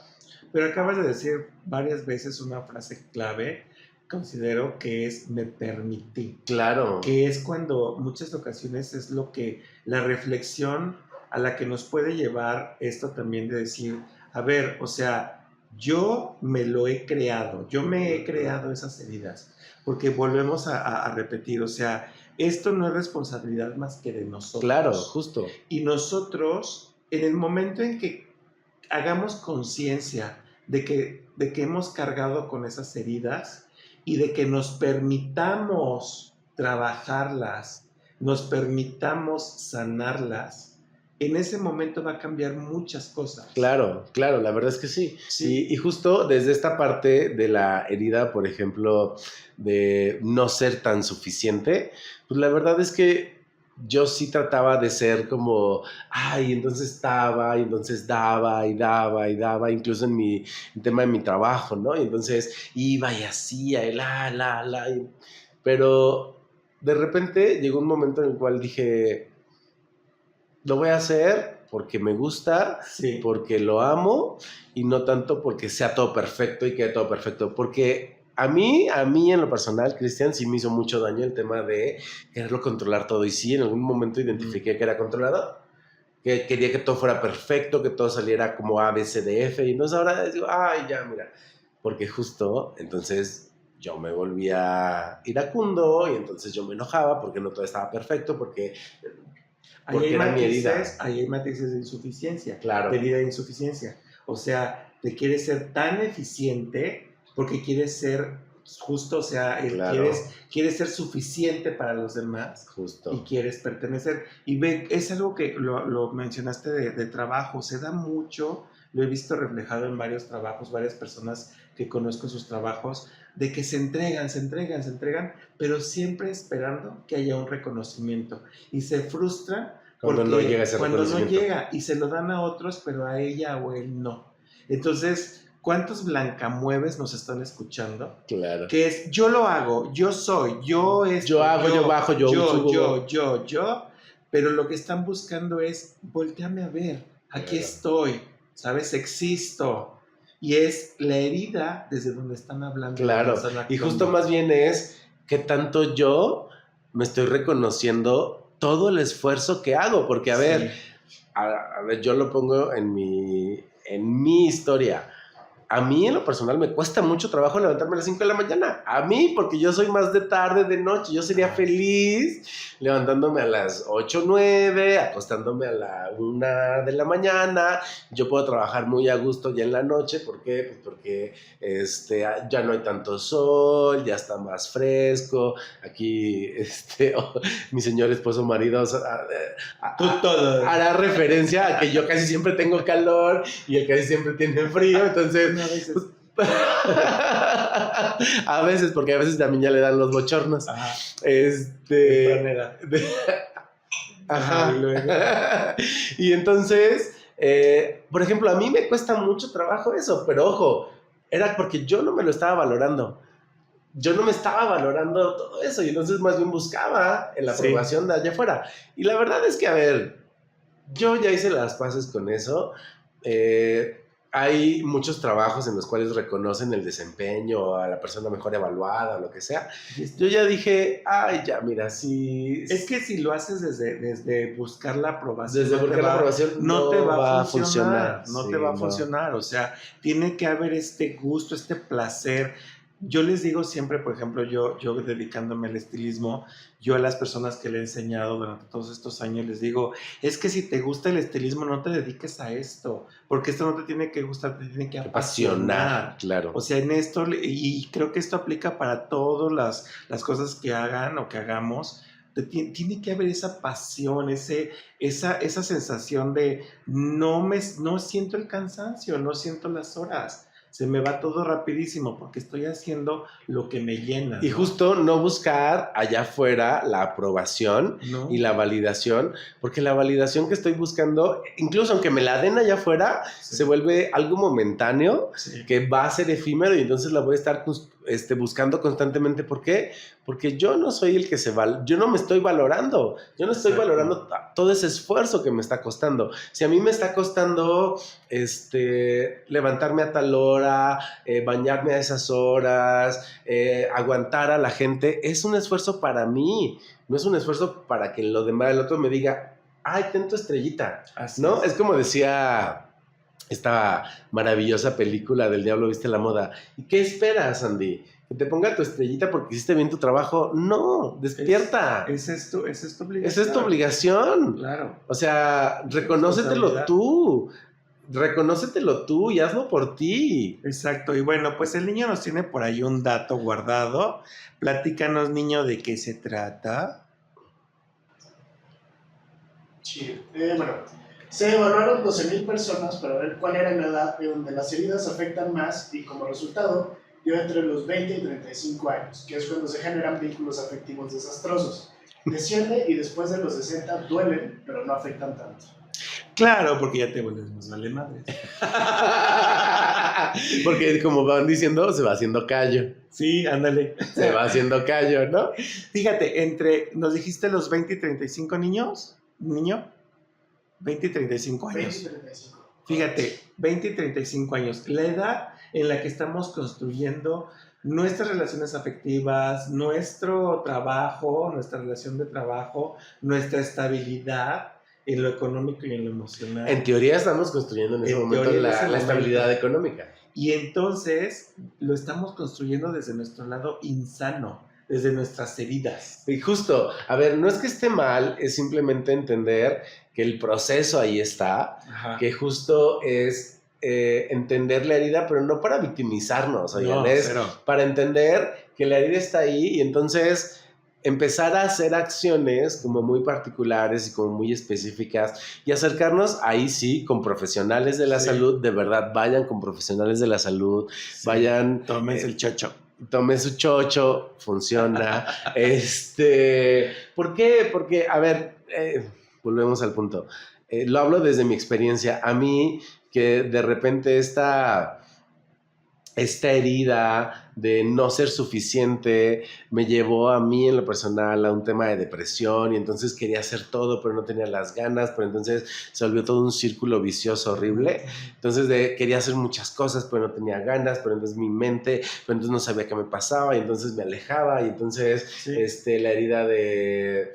Pero acabas de decir varias veces una frase clave, considero que es me permití. Claro. Que es cuando muchas ocasiones es lo que, la reflexión a la que nos puede llevar esto también de decir, a ver, o sea, yo me lo he creado, yo me he creado esas heridas, porque volvemos a repetir, o sea, esto no es responsabilidad más que de nosotros. Claro, justo. Y nosotros, en el momento en que hagamos conciencia de que hemos cargado con esas heridas y de que nos permitamos trabajarlas, nos permitamos sanarlas, en ese momento va a cambiar muchas cosas. Claro, claro, la verdad es que sí. Sí. Y justo desde esta parte de la herida, por ejemplo, de no ser tan suficiente, pues la verdad es que yo sí trataba de ser como, ay, entonces estaba, y entonces daba, y daba, y daba, incluso en el tema de mi trabajo, ¿no? Y entonces iba y hacía, y pero de repente llegó un momento en el cual dije, lo voy a hacer porque me gusta, Sí. porque lo amo, y no tanto porque sea todo perfecto y quede todo perfecto, porque a mí en lo personal, Cristian, sí me hizo mucho daño el tema de quererlo controlar todo. Y sí, en algún momento identifiqué que era controlador, que quería que todo fuera perfecto, que todo saliera como A, B, C, D, F. Y entonces ahora digo, ay, ya, mira. Porque justo, entonces yo me volvía iracundo y entonces yo me enojaba porque no todo estaba perfecto, porque era mi herida. Ahí hay matices de insuficiencia, Claro. de herida de insuficiencia. O sea, te quieres ser tan eficiente porque quieres ser justo, o sea, Claro. quieres ser suficiente para los demás. Justo. Y quieres pertenecer. Y ve, es algo que lo mencionaste de trabajo, se da mucho, lo he visto reflejado en varios trabajos, varias personas que conozco sus trabajos, de que se entregan, pero siempre esperando que haya un reconocimiento. Y se frustran cuando no llega ese cuando no reconocimiento. llega, y se lo dan a otros, pero a ella o él no. Entonces, ¿cuántos blancamueves nos están escuchando? Claro. Que es, yo lo hago, yo soy, yo esto, yo hago, yo bajo, yo, pero lo que están buscando es, volteame a ver, aquí Claro. estoy, ¿sabes? Existo. Y es la herida desde donde están hablando. Claro, y justo más bien es que tanto yo me estoy reconociendo todo el esfuerzo que hago, porque a ver, yo lo pongo en en mi historia. A mí, en lo personal, me cuesta mucho trabajo levantarme a las 5 de la mañana. A mí, porque yo soy más de tarde, de noche. Yo sería feliz levantándome a las 8, 9, acostándome a la 1 de la mañana. Yo puedo trabajar muy a gusto ya en la noche. ¿Por qué? Pues porque ya no hay tanto sol, ya está más fresco. Aquí, mi señor esposo marido hará referencia a que yo casi siempre tengo calor y él casi siempre tiene frío. Entonces... a veces, porque a veces también ya le dan los bochornos. Ajá. Ajá. Y entonces, por ejemplo, a mí me cuesta mucho trabajo eso, pero ojo, era porque yo no me lo estaba valorando. Yo no me estaba valorando todo eso y entonces más bien buscaba la aprobación de allá afuera. Y la verdad es que, a ver, yo ya hice las paces con eso. Hay muchos trabajos en los cuales reconocen el desempeño a la persona mejor evaluada o lo que sea. Yo ya dije, ay, ya, mira, sí. Es que si lo haces desde buscar la aprobación, desde buscar la aprobación no te va a funcionar. No te va a funcionar. O sea, tiene que haber este gusto, este placer. Yo les digo siempre, por ejemplo, yo dedicándome al estilismo, yo a las personas que le he enseñado durante todos estos años les digo, es que si te gusta el estilismo no te dediques a esto, porque esto no te tiene que gustar, te tiene que apasionar. Claro. O sea, en esto, y creo que esto aplica para todas las cosas que hagan o que hagamos, tiene que haber esa pasión, esa sensación de no siento el cansancio, no siento las horas. Se me va todo rapidísimo porque estoy haciendo lo que me llena, ¿no? Y justo no buscar allá afuera la aprobación y la validación, porque la validación que estoy buscando, incluso aunque me la den allá afuera, se vuelve algo momentáneo, que va a ser efímero y entonces la voy a estar buscando constantemente. ¿Por qué? Porque yo no soy el que yo no me estoy valorando, yo no estoy valorando todo ese esfuerzo que me está costando. Si a mí me está costando levantarme a tal hora, bañarme a esas horas, aguantar a la gente, es un esfuerzo para mí, no es un esfuerzo para que el otro me diga, ay, ten tu estrellita, ¿no? Es como decía esta maravillosa película del Diablo Viste la Moda. ¿Y qué esperas, Andy? ¿Que te ponga tu estrellita porque hiciste bien tu trabajo? No, despierta. Esa es tu obligación. Esa es tu obligación. Claro. O sea, reconócetelo tú y hazlo por ti. Exacto. Y bueno, pues el niño nos tiene por ahí un dato guardado. Platícanos, niño, ¿de qué se trata? Sí, bueno, se evaluaron 12,000 personas para ver cuál era la edad de donde las heridas afectan más y como resultado dio entre los 20 y 35 años, que es cuando se generan vínculos afectivos desastrosos. Desciende y después de los 60 duelen, pero no afectan tanto. Claro, porque ya te vuelves más vale madre. Porque como van diciendo, se va haciendo callo. Sí, ándale. Se va haciendo callo, ¿no? Fíjate, nos dijiste los 20 y 35 niños, ¿niño? 20 y 35 años. 20 y 35. Fíjate, 20 y 35 años. La edad en la que estamos construyendo nuestras relaciones afectivas, nuestro trabajo, nuestra relación de trabajo, nuestra estabilidad en lo económico y en lo emocional. En teoría estamos construyendo en ese momento la estabilidad económica. Y entonces lo estamos construyendo desde nuestro lado insano, desde nuestras heridas. Y justo, a ver, no es que esté mal, es simplemente entender que el proceso ahí está, Ajá. que justo es entender la herida, pero no para victimizarnos, oigan, es para entender que la herida está ahí y entonces empezar a hacer acciones como muy particulares y como muy específicas y acercarnos ahí sí con profesionales de la salud, de verdad, vayan con profesionales de la salud, vayan... Tómense el chocho. Tome su chocho, funciona. ¿Por qué? Porque, a ver, volvemos al punto. Lo hablo desde mi experiencia. A mí, que de repente esta herida de no ser suficiente me llevó a mí en lo personal a un tema de depresión y entonces quería hacer todo pero no tenía las ganas, pero entonces se volvió todo un círculo vicioso horrible. Entonces quería hacer muchas cosas pero no tenía ganas, pero entonces mi mente, pero entonces no sabía qué me pasaba y entonces me alejaba y entonces la herida de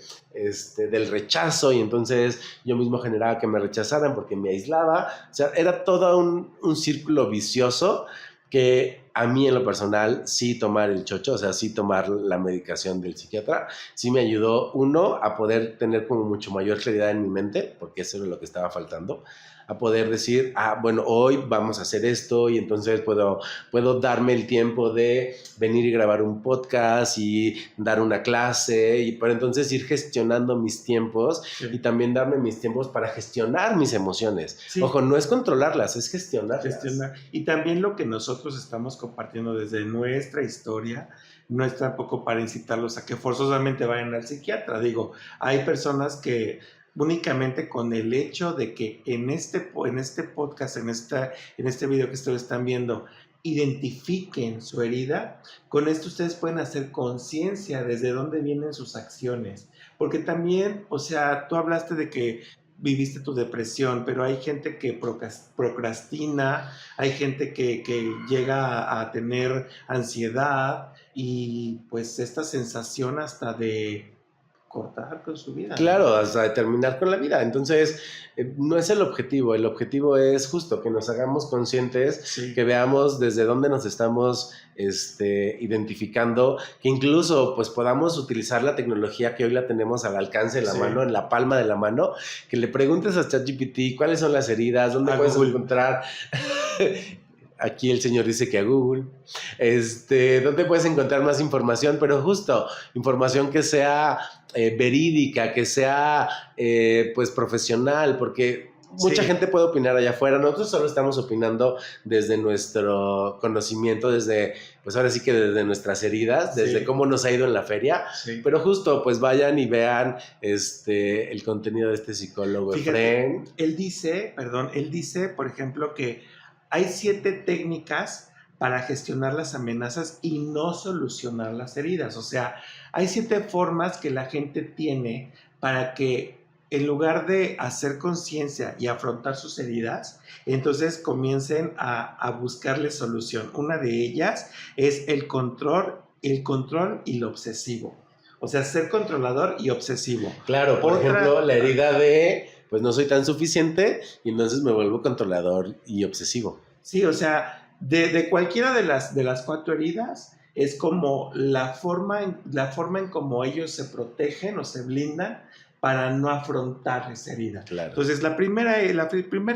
del rechazo, y entonces yo mismo generaba que me rechazaran porque me aislaba. O sea, era todo un círculo vicioso que a mí en lo personal sí tomar el chocho, o sea, sí tomar la medicación del psiquiatra, sí me ayudó, uno, a poder tener como mucho mayor claridad en mi mente, porque eso era lo que estaba faltando, a poder decir, bueno, hoy vamos a hacer esto, y entonces puedo darme el tiempo de venir y grabar un podcast y dar una clase, y para entonces ir gestionando mis tiempos, Sí. y también darme mis tiempos para gestionar mis emociones. Sí. Ojo, no es controlarlas, es gestionarlas. Y también lo que nosotros estamos compartiendo desde nuestra historia no es tampoco para incitarlos a que forzosamente vayan al psiquiatra. Digo, hay personas que únicamente con el hecho de que en este podcast, en este video que ustedes están viendo, identifiquen su herida, con esto ustedes pueden hacer conciencia desde dónde vienen sus acciones. Porque también, o sea, tú hablaste de que viviste tu depresión, pero hay gente que procrastina, hay gente que llega a tener ansiedad y pues esta sensación hasta de cortar con su vida. Claro, hasta terminar con la vida. Entonces, no es el objetivo es justo que nos hagamos conscientes, Sí. que veamos desde dónde nos estamos identificando, que incluso pues podamos utilizar la tecnología que hoy la tenemos al alcance de la mano, en la palma de la mano, que le preguntes a ChatGPT cuáles son las heridas, dónde puedes encontrar... Aquí el señor dice que a Google, ¿dónde puedes encontrar más información? Pero justo, información que sea verídica, que sea pues profesional, porque mucha gente puede opinar allá afuera. Nosotros solo estamos opinando desde nuestro conocimiento, desde, pues ahora sí que desde nuestras heridas, desde cómo nos ha ido en la feria. Sí. Pero justo, pues vayan y vean el contenido de este psicólogo. Fíjate, él dice, por ejemplo, que hay 7 técnicas para gestionar las amenazas y no solucionar las heridas. O sea, hay 7 formas que la gente tiene para que en lugar de hacer conciencia y afrontar sus heridas, entonces comiencen a buscarle solución. Una de ellas es el control y lo obsesivo. O sea, ser controlador y obsesivo. Claro, por ejemplo, la herida de... pues no soy tan suficiente y entonces me vuelvo controlador y obsesivo. Sí, o sea, de cualquiera de las 4 heridas es como la forma en cómo ellos se protegen o se blindan para no afrontar esa herida. Claro. Entonces, la primera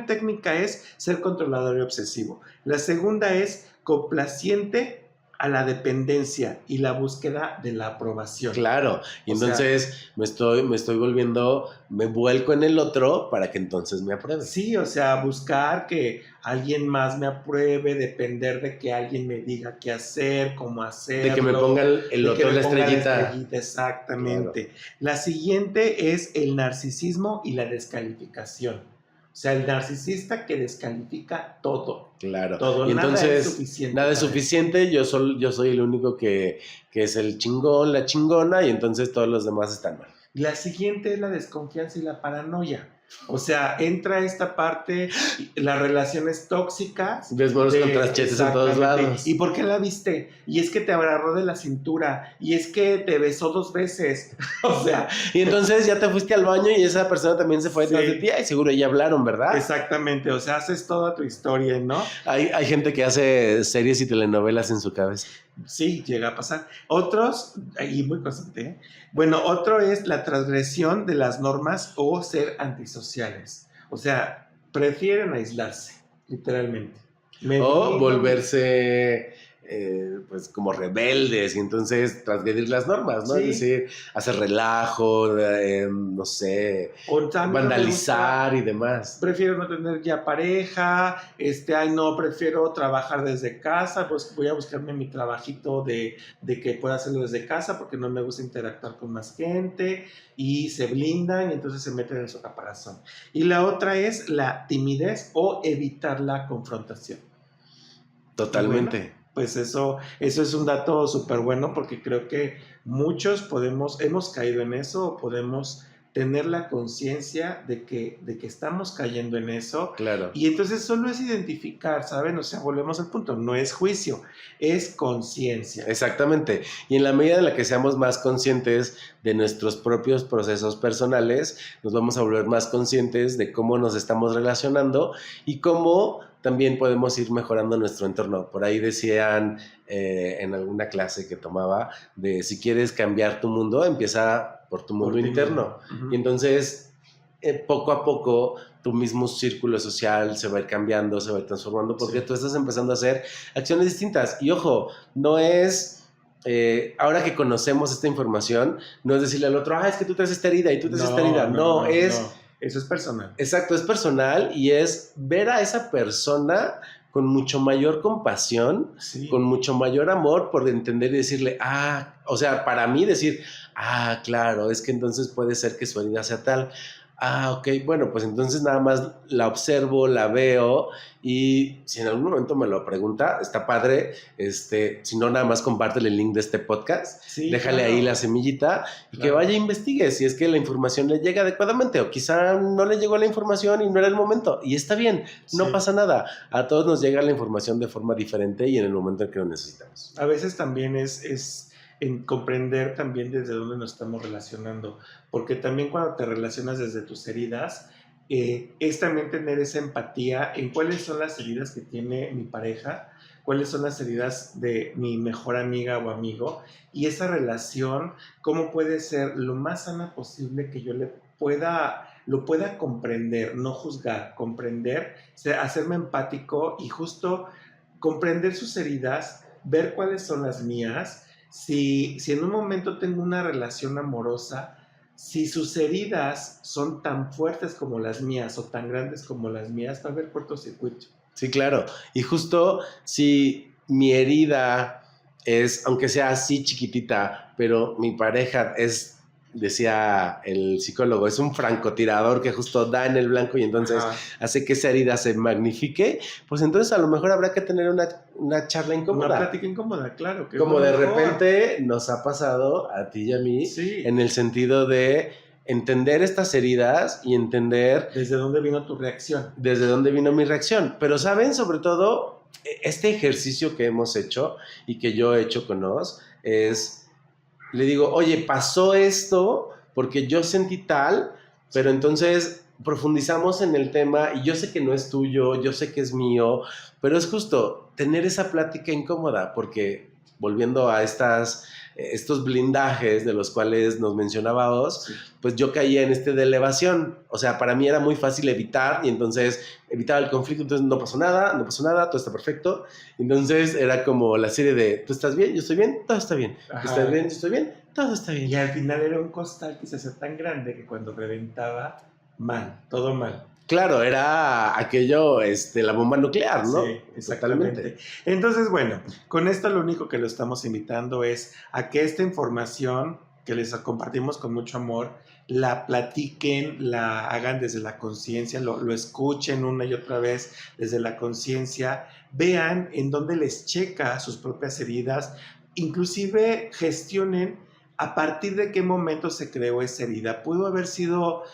técnica es ser controlador y obsesivo. La segunda es complaciente a la dependencia y la búsqueda de la aprobación. Claro, y entonces me vuelco en el otro para que entonces me apruebe. Sí, o sea, buscar que alguien más me apruebe, depender de que alguien me diga qué hacer, cómo hacerlo. De que me ponga el otro la estrellita. Exactamente. Claro. La siguiente es el narcisismo y la descalificación. O sea, el narcisista que descalifica todo. Claro. Todo. Y entonces, nada es suficiente. Nada es suficiente, yo soy el único que es el chingón, la chingona, y entonces todos los demás están mal. La siguiente es la desconfianza y la paranoia. O sea, entra esta parte, las relaciones tóxicas. Desmoros con trachetes en todos lados. ¿Y por qué la viste? Y es que te agarró de la cintura. Y es que te besó 2 veces. O sea. Y entonces ya te fuiste al baño y esa persona también se fue detrás de ti. Y seguro ya hablaron, ¿verdad? Exactamente. O sea, haces toda tu historia, ¿no? Hay gente que hace series y telenovelas en su cabeza. Sí, llega a pasar. Otros, y muy constante, ¿eh? Bueno, otro es la transgresión de las normas o ser antisociales. O sea, prefieren aislarse, literalmente. O volverse, pues, como rebeldes y entonces transgredir las normas, ¿no? Sí. Es decir, hacer relajo, no sé, vandalizar y demás. Prefiero no tener ya pareja, prefiero trabajar desde casa, pues voy a buscarme mi trabajito de que pueda hacerlo desde casa porque no me gusta interactuar con más gente, y se blindan y entonces se meten en su caparazón. Y la otra es la timidez o evitar la confrontación. Totalmente. Bueno, pues eso es un dato súper bueno porque creo que muchos hemos caído en eso o podemos tener la conciencia de que estamos cayendo en eso. Claro. Y entonces solo es identificar, ¿saben? O sea, volvemos al punto, no es juicio, es conciencia. Exactamente. Y en la medida en la que seamos más conscientes de nuestros propios procesos personales, nos vamos a volver más conscientes de cómo nos estamos relacionando y cómo también podemos ir mejorando nuestro entorno. Por ahí decían en alguna clase que tomaba de si quieres cambiar tu mundo, empieza por tu mundo interno. Y entonces, poco a poco, tu mismo círculo social se va a ir cambiando, se va a ir transformando, porque tú estás empezando a hacer acciones distintas. Y ojo, no es... ahora que conocemos esta información, no es decirle al otro, es que tú traes esta herida y tú traes esta herida. No, es... No. Eso es personal. Exacto, es personal y es ver a esa persona con mucho mayor compasión, sí, con mucho mayor amor por entender y decirle, o sea, para mí decir, claro, es que entonces puede ser que su herida sea tal. Ok, bueno, pues entonces nada más la observo, la veo y si en algún momento me lo pregunta, está padre, si no nada más compártele el link de este podcast, sí, déjale ahí la semillita y que vaya a investigue si es que la información le llega adecuadamente o quizá no le llegó la información y no era el momento y está bien, no pasa nada, a todos nos llega la información de forma diferente y en el momento en que lo necesitamos. A veces también es en comprender también desde dónde nos estamos relacionando, porque también cuando te relacionas desde tus heridas, es también tener esa empatía en cuáles son las heridas que tiene mi pareja, cuáles son las heridas de mi mejor amiga o amigo, y esa relación, cómo puede ser lo más sana posible que yo lo pueda comprender, no juzgar, comprender, hacerme empático y justo comprender sus heridas, ver cuáles son las mías. Si en un momento tengo una relación amorosa, si sus heridas son tan fuertes como las mías o tan grandes como las mías, va a haber cortocircuito. Sí, claro. Y justo si mi herida es, aunque sea así chiquitita, pero mi pareja es, decía el psicólogo, es un francotirador que justo da en el blanco y entonces hace que esa herida se magnifique, pues entonces a lo mejor habrá que tener una charla incómoda. Una plática incómoda, claro. Que como de repente nos ha pasado a ti y a mí, en el sentido de entender estas heridas y entender... ¿Desde dónde vino tu reacción? Desde dónde vino mi reacción. Pero, ¿saben? Sobre todo, este ejercicio que hemos hecho y que yo he hecho con Oz es... Le digo, oye, pasó esto porque yo sentí tal, pero entonces profundizamos en el tema y yo sé que no es tuyo, yo sé que es mío, pero es justo tener esa plática incómoda porque volviendo a estos blindajes de los cuales nos mencionaba Oz, pues yo caía en de elevación. O sea, para mí era muy fácil evitar y entonces evitaba el conflicto, entonces no pasó nada, todo está perfecto. Entonces era como la serie de, ¿tú estás bien? ¿Yo estoy bien? Todo está bien. ¿Tú estás bien? ¿Yo estoy bien? Todo está bien. Y al final era un costal que se hacía tan grande que cuando reventaba, mal, todo mal. Claro, era aquello, la bomba nuclear, ¿no? Sí, exactamente. Entonces, bueno, con esto lo único que lo estamos invitando es a que esta información que les compartimos con mucho amor, la platiquen, la hagan desde la conciencia, lo escuchen una y otra vez desde la conciencia, vean en dónde les checa sus propias heridas, inclusive gestionen a partir de qué momento se creó esa herida. Pudo haber sido...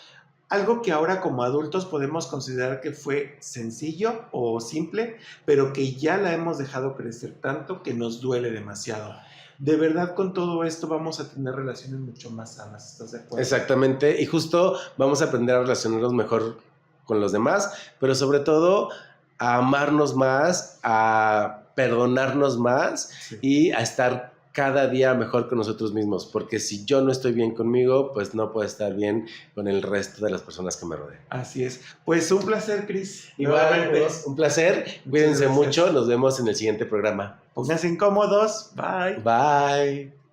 algo que ahora como adultos podemos considerar que fue sencillo o simple, pero que ya la hemos dejado crecer tanto que nos duele demasiado. De verdad, con todo esto vamos a tener relaciones mucho más sanas, ¿estás de acuerdo? Exactamente, y justo vamos a aprender a relacionarnos mejor con los demás, pero sobre todo a amarnos más, a perdonarnos más y a estar cada día mejor con nosotros mismos, porque si yo no estoy bien conmigo, pues no puedo estar bien con el resto de las personas que me rodean. Así es. Pues un placer, Cris. Igual, un placer. Cuídense mucho. Nos vemos en el siguiente programa. Pónganse incómodos. Bye. Bye.